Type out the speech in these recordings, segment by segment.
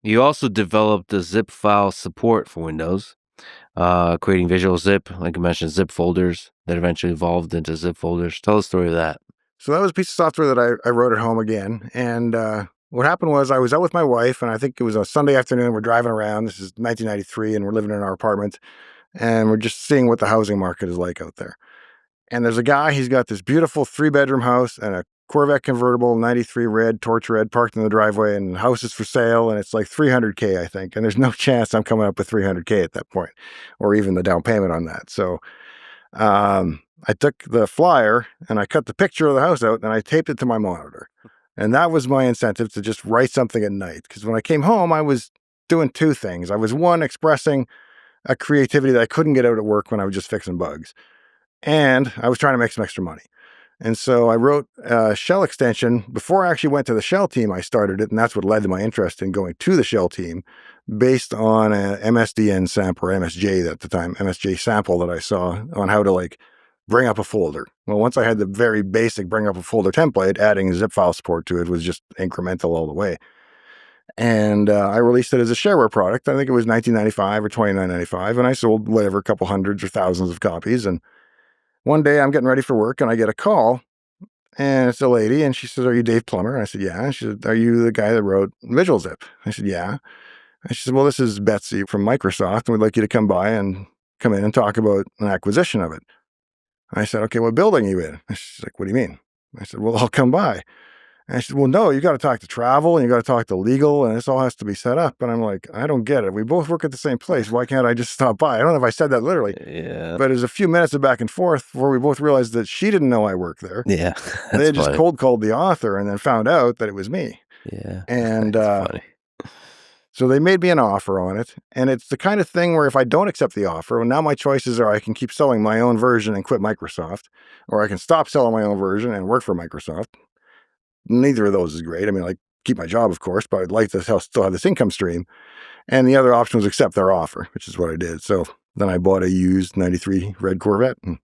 You also developed the zip file support for Windows, creating Visual Zip, like you mentioned, ZIPFolders that eventually evolved into ZIPFolders. Tell the story of that. So that was a piece of software that I wrote at home again. And what happened was I was out with my wife, and I think it was a Sunday afternoon. We're driving around. This is 1993, and we're living in our apartment. And we're just seeing what the housing market is like out there. And there's a guy, he's got this beautiful 3-bedroom house and a Corvette convertible, 93 red, torch red, parked in the driveway, and the house is for sale, and it's like $300K, I think. And there's no chance I'm coming up with $300K at that point, or even the down payment on that. So I took the flyer and I cut the picture of the house out and I taped it to my monitor. And that was my incentive to just write something at night. Because when I came home, I was doing two things. I was, one, expressing a creativity that I couldn't get out at work when I was just fixing bugs. And I was trying to make some extra money. And so I wrote a shell extension. Before I actually went to the shell team, I started it. And that's what led to my interest in going to the shell team, based on a MSDN sample, or MSJ at the time, MSJ sample that I saw on how to bring up a folder. Well, once I had the very basic bring up a folder template, adding zip file support to it was just incremental all the way. And I released it as a shareware product. I think it was $19.95 or $29.95. And I sold whatever, a couple hundreds or thousands of copies. And one day I'm getting ready for work and I get a call, and it's a lady, and she says, "Are you Dave Plummer?" And I said, "Yeah." And she said, "Are you the guy that wrote Visual Zip?" I said, "Yeah." And she said, "Well, this is Betsy from Microsoft, and we'd like you to come by and come in and talk about an acquisition of it." I said, "Okay, what building are you in?" And she's like, "What do you mean?" I said, "Well, I'll come by." And she said, "Well, no, you got to talk to travel and you got to talk to legal, and this all has to be set up." And I'm like, "I don't get it. We both work at the same place. Why can't I just stop by?" I don't know if I said that literally, Yeah. but there's a few minutes of back and forth where we both realized that she didn't know I worked there. Yeah. They had just cold called the author and then found out that it was me. Yeah. And Funny. so they made me an offer on it. And it's the kind of thing where if I don't accept the offer, well, now my choices are I can keep selling my own version and quit Microsoft, or I can stop selling my own version and work for Microsoft. Neither of those is great. I mean, I keep my job, of course, but I'd like to still have this income stream. And the other option was accept their offer, which is what I did. So then I bought a used 93 red Corvette. And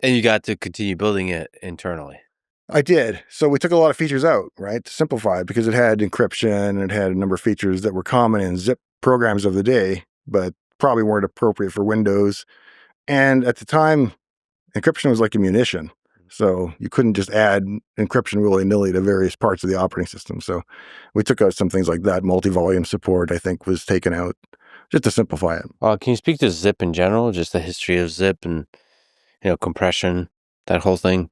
you got to continue building it internally. I did. So we took a lot of features out, right, to simplify it, because it had encryption and it had a number of features that were common in zip programs of the day, but probably weren't appropriate for Windows. And at the time, encryption was like a munition. So you couldn't just add encryption willy-nilly to various parts of the operating system. So we took out some things like that. Multi-volume support, I think, was taken out just to simplify it. Can you speak to zip in general, just the history of zip and, compression, that whole thing?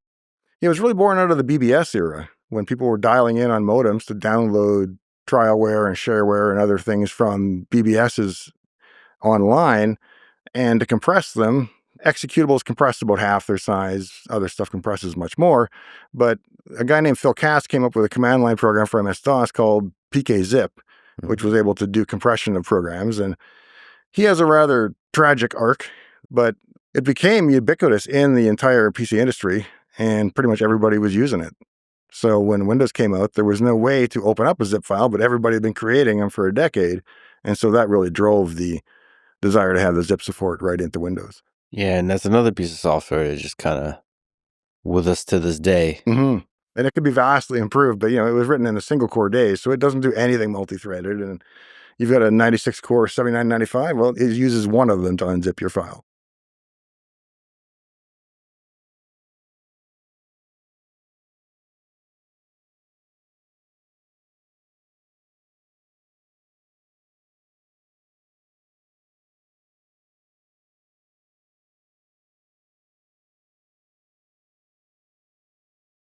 It was really born out of the BBS era, when people were dialing in on modems to download trialware and shareware and other things from BBSs online, and to compress them. Executables compressed about half their size. Other stuff compresses much more. But a guy named Phil Cass came up with a command line program for MS-DOS called PKZip, which was able to do compression of programs. And he has a rather tragic arc, but it became ubiquitous in the entire PC industry, and pretty much everybody was using it. So when Windows came out, there was no way to open up a zip file, but everybody had been creating them for a decade. And so that really drove the desire to have the zip support right into Windows. Yeah, and that's another piece of software that's just kind of with us to this day. Mm-hmm. And it could be vastly improved, but it was written in a single core days, so it doesn't do anything multi-threaded. And you've got a 96 core 7995. Well, it uses one of them to unzip your file.